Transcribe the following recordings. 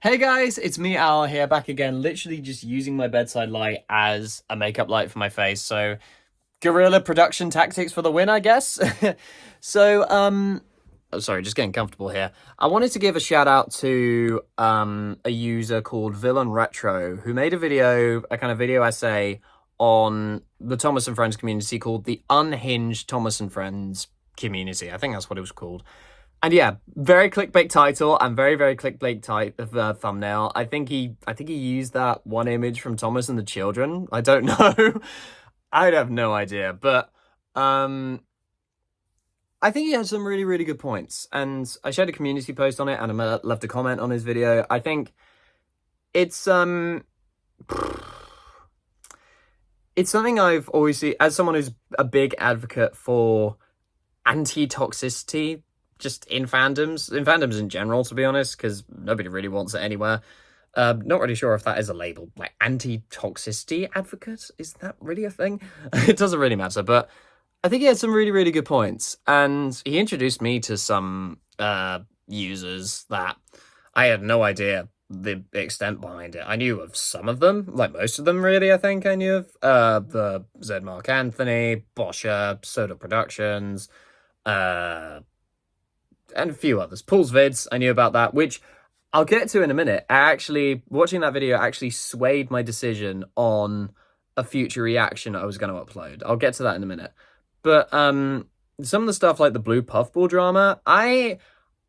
Hey guys, it's me Al here, back again, literally just using my bedside light as a makeup light for my face. So, guerrilla production tactics for the win, I guess. Oh, sorry, just getting comfortable here. I wanted to give a shout out to a user called Villain Retro who made a kind of video essay on the Thomas and Friends community called the Unhinged Thomas and Friends community. I think that's what it was called. And yeah, very clickbait title and very clickbait type of thumbnail. I think he used that one image from Thomas and the Children. I don't know. I'd have no idea, but um, I think he has some really good points. And I shared a community post on it, and I left a comment on his video. I think it's it's something I've always seen as someone who's a big advocate for anti-toxicity just in fandoms in general, to be honest, because nobody really wants it anywhere. Not really sure if that is a label, like anti-toxicity advocate. Is that really a thing? It doesn't really matter, but I think he had some really good points, and he introduced me to some users that I had no idea the extent behind it. I knew of some of them, like most of them, really. I think I knew of the Z Mark Anthony, Boscher, Soda Productions, and a few others. Paul's vids, I knew about that, which I'll get to in a minute. Watching that video actually swayed my decision on a future reaction I was going to upload. I'll get to that in a minute. But some of the stuff like the blue puffball drama,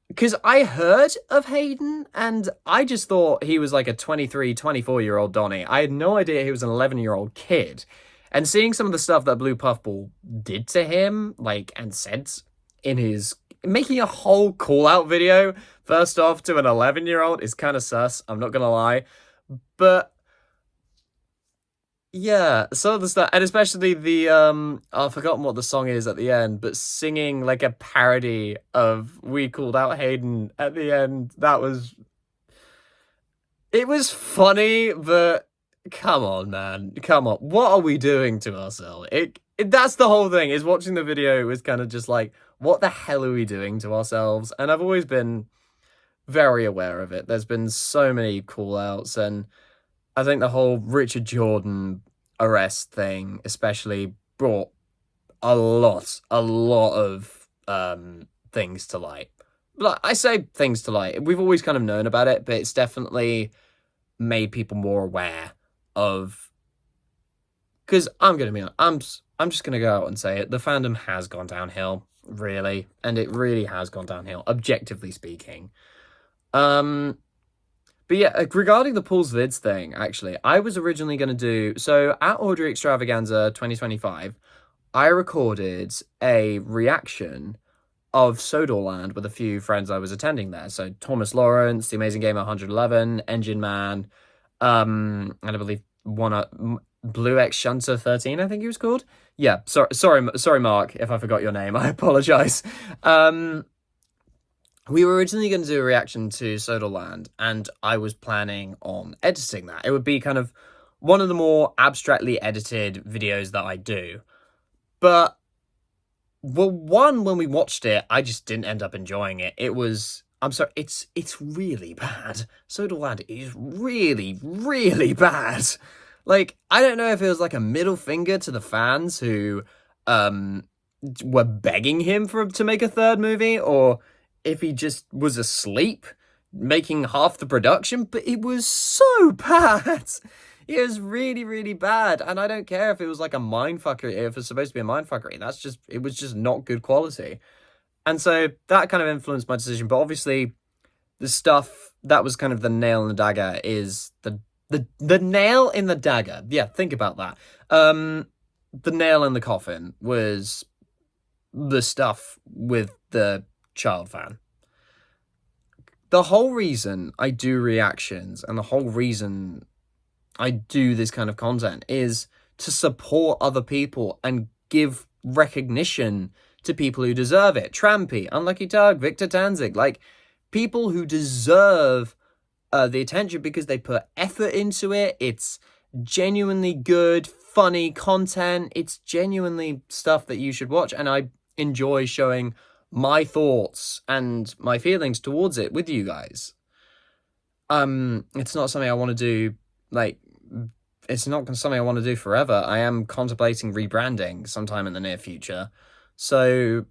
because I heard of Hayden and I just thought he was like a 23, 24-year-old Donnie. I had no idea he was an 11-year-old kid. And seeing some of the stuff that Blue Puffball did to him, like, and said in his making a whole call-out video, first off, to an 11-year-old is kind of sus, I'm not gonna lie. But yeah, some of the stuff, and especially the I've forgotten what the song is at the end, but singing like a parody of "We Called Out Hayden" at the end, it was funny, but come on, man, come on, what are we doing to ourselves? That's the whole thing. Is watching the video was kind of just like, what the hell are we doing to ourselves? And I've always been very aware of it. There's been so many call outs, and I think the whole Richard Jordan arrest thing especially brought a lot of things to light. Like, I say things to light. We've always kind of known about it, but it's definitely made people more aware of. Because I'm gonna be honest, I'm just gonna go out and say it. The fandom has gone downhill, really, and it really has gone downhill, objectively speaking. But yeah, regarding the Paul's Vids thing, actually, I was originally going to do... So, at Audrey Extravaganza 2025, I recorded a reaction of Sodorland with a few friends I was attending there. So, Thomas Lawrence, The Amazing Gamer 111, Engine Man, and I believe Blue X Shunter 13, I think he was called. Yeah, sorry, Mark, if I forgot your name. I apologize. We were originally going to do a reaction to Sodaland, and I was planning on editing that. It would be kind of one of the more abstractly edited videos that I do. But, well, when we watched it, I just didn't end up enjoying it. I'm sorry, it's really bad. Sodaland is really bad. Like, I don't know if it was like a middle finger to the fans who were begging him to make a third movie, or if he just was asleep making half the production, but it was so bad. It was really bad, and I don't care if it was like a mindfuckery, if it's supposed to be a mindfuckery. It was just not good quality. And so that kind of influenced my decision, but obviously the stuff that was kind of the nail in the dagger is the nail in the dagger. Yeah, think about that. The nail in the coffin was the stuff with the child fan. The whole reason I do reactions and the whole reason I do this kind of content is to support other people and give recognition to people who deserve it. Trampy, Unlucky Tug, Victor Tanzik, like people who deserve the attention because they put effort into it. It's genuinely good, funny content. It's genuinely stuff that you should watch, and I enjoy showing my thoughts and my feelings towards it with you guys. It's not something I want to do, like, it's not something I want to do forever. I am contemplating rebranding sometime in the near future. So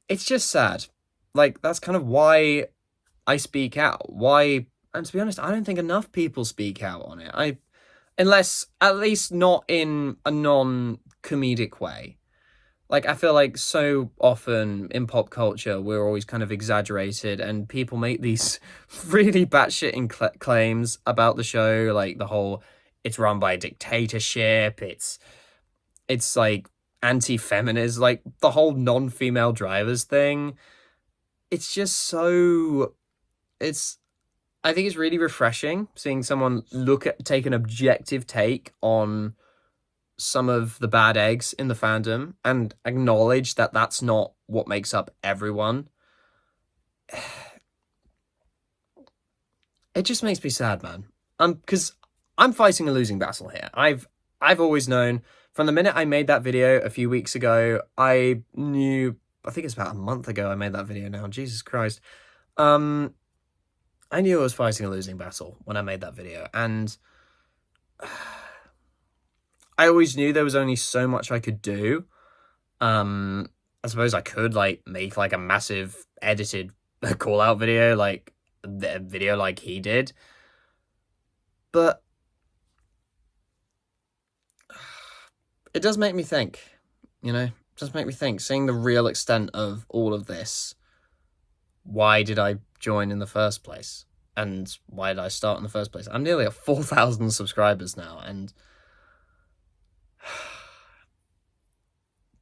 it's just sad. Like, that's kind of why I speak out. Why, and to be honest, I don't think enough people speak out on it. Unless, at least not in a non-comedic way. Like, I feel like so often in pop culture, we're always kind of exaggerated, and people make these really batshit claims about the show, like the whole it's run by a dictatorship, it's like anti-feminist, like the whole non-female drivers thing. It's just so it's I think it's really refreshing seeing someone take an objective take on some of the bad eggs in the fandom and acknowledge that that's not what makes up everyone. It just makes me sad, man. Because I'm fighting a losing battle here. I've always known from the minute I made that video a few weeks ago. I knew. I think it's about a month ago I made that video now. Jesus Christ. I knew I was fighting a losing battle when I made that video, and I always knew there was only so much I could do. I suppose I could like make like a massive edited call out video, like the video like he did, but it does make me think. It does make me think. Seeing the real extent of all of this, why did I join in the first place? And why did I start in the first place? I'm nearly at 4,000 subscribers now, and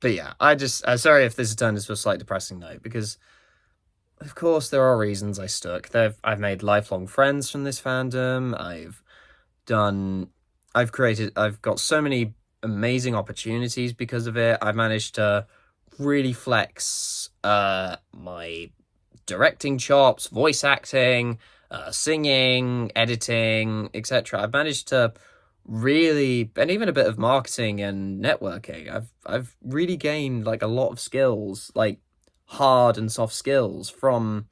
but yeah, I just sorry if this has turned into a slight depressing note, because of course there are reasons I stuck. I've made lifelong friends from this fandom. I've got so many amazing opportunities because of it. I've managed to really flex my directing chops, voice acting, singing, editing, etc. I've managed to really, and even a bit of marketing and networking. I've really gained like a lot of skills, like hard and soft skills from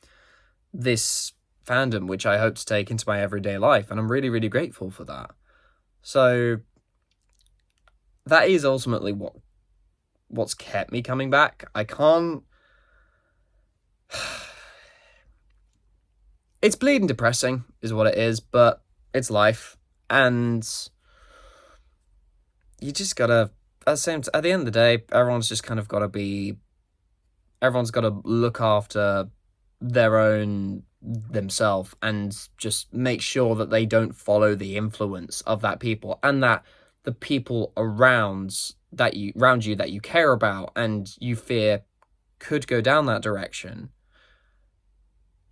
this fandom, which I hope to take into my everyday life, and I'm really, really grateful for that. So that is ultimately what's kept me coming back. I can't. It's bleeding depressing, is what it is, but it's life, and you just gotta. At the end of the day, everyone's just kind of got to be. Everyone's got to look after their own themselves and just make sure that they don't follow the influence of that people, and that the people around you that you care about and you fear could go down that direction,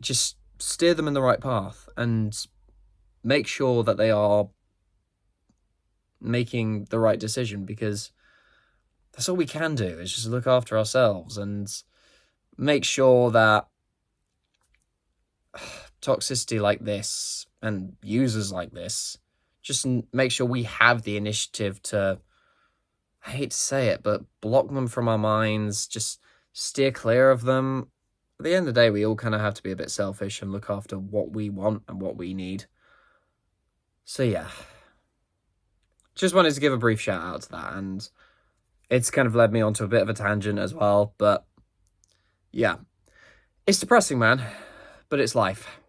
just steer them in the right path and make sure that they are making the right decision, because that's all we can do, is just look after ourselves and make sure that toxicity like this and users like this, just make sure we have the initiative to, I hate to say it, but block them from our minds, just steer clear of them. At the end of the day, we all kind of have to be a bit selfish and look after what we want and what we need. So yeah, just wanted to give a brief shout out to that, and it's kind of led me onto a bit of a tangent as well, but yeah, it's depressing, man, but it's life.